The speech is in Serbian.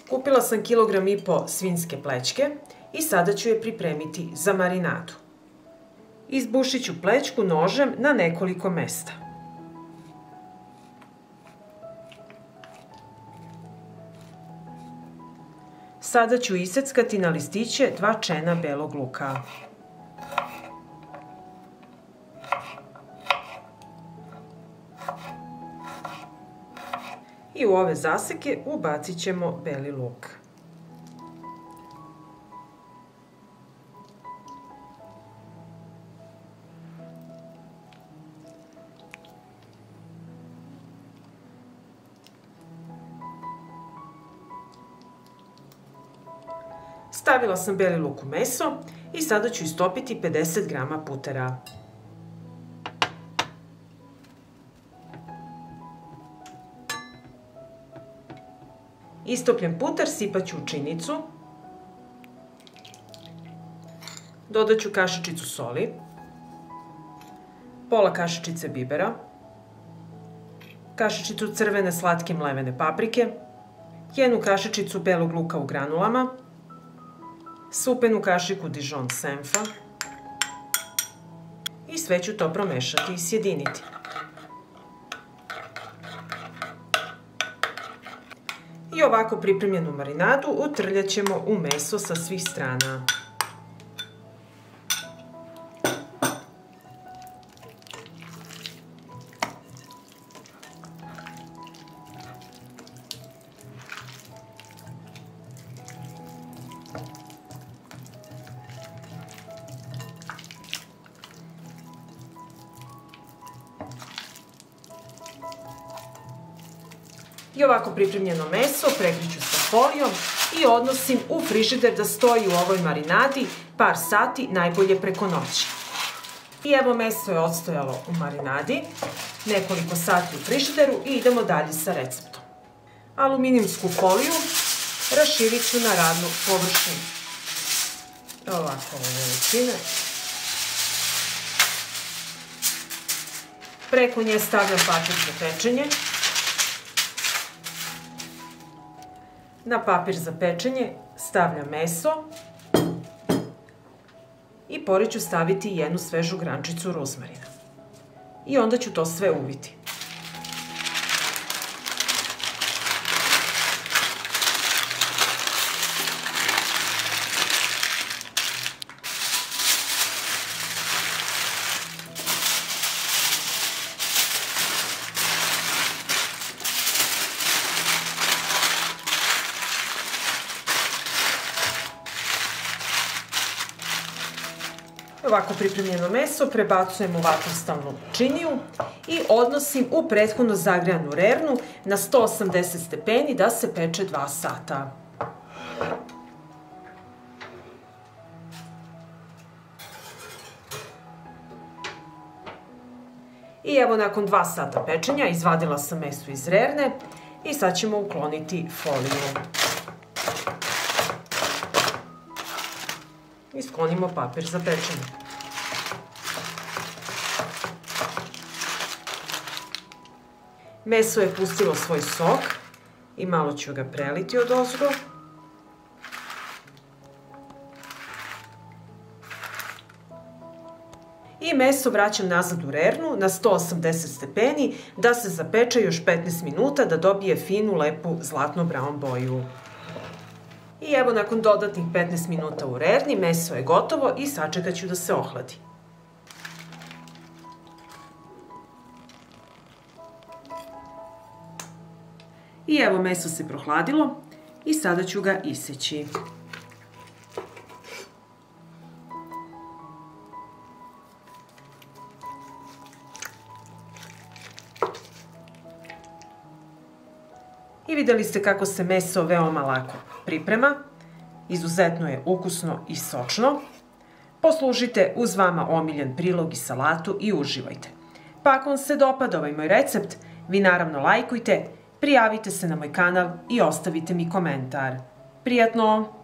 Kupila sam 1,5 kg svinjske plećke i sada ću je pripremiti za marinadu. Izbušit ću plećku nožem na nekoliko mesta. Sada ću iseckati na listiće 2 čena belog luka. I u ove zaseke ubacit ćemo beli luk. Stavila sam beli luk u meso i sada ću istopiti 50 g putera. Istopljen puter sipat ću u činicu. Dodat ću kašičicu soli, pola kašičice bibera, kašičicu crvene slatke mlevene paprike, 1 kašičicu belog luka u granulama, supenu kašiku Dijon senfa i sve ću to promešati i sjediniti. I ovako pripremljenu marinadu utrljat ćemo u meso sa svih strana. I ovako pripremljeno meso prekriću sa folijom i odnosim u frižider da stoji u ovoj marinadi par sati, najbolje preko noći. I evo, meso je odstojalo u marinadi nekoliko sati u frižideru i idemo dalje sa receptom. Aluminijumsku foliju raširit ću na radnu površinu. Ovako ove veličine. Preko nje stavljam papir za pečenje. Na papir za pečenje stavljam meso i pored ću staviti 1 svežu grančicu ruzmarina. I onda ću to sve uviti. Ovako pripremljeno meso prebacujem u vatrostalnu činiju i odnosim u prethodno zagrejanu rernu na 180 stepeni da se peče 2 sata. I evo, nakon 2 sata pečenja izvadila sam meso iz rerne i sad ćemo ukloniti foliju. I sklonimo papir za pečenje. Meso je pustilo svoj sok i malo ću ga preliti odozgo. I meso vraćam nazad u rernu na 180 stepeni da se zapeče još 15 minuta da dobije finu, lepu, zlatno-braun boju. I evo, nakon dodatnih 15 minuta u rerni, meso je gotovo i sačekat ću da se ohladi. I evo, meso se prohladilo i sada ću ga iseći. I vidjeli ste kako se meso veoma lako priprema. Izuzetno je ukusno i sočno. Poslužite uz vama omiljen prilog i salatu i uživajte. Pa ako vam se dopada ovaj moj recept, vi naravno lajkujte, prijavite se na moj kanal i ostavite mi komentar. Prijatno!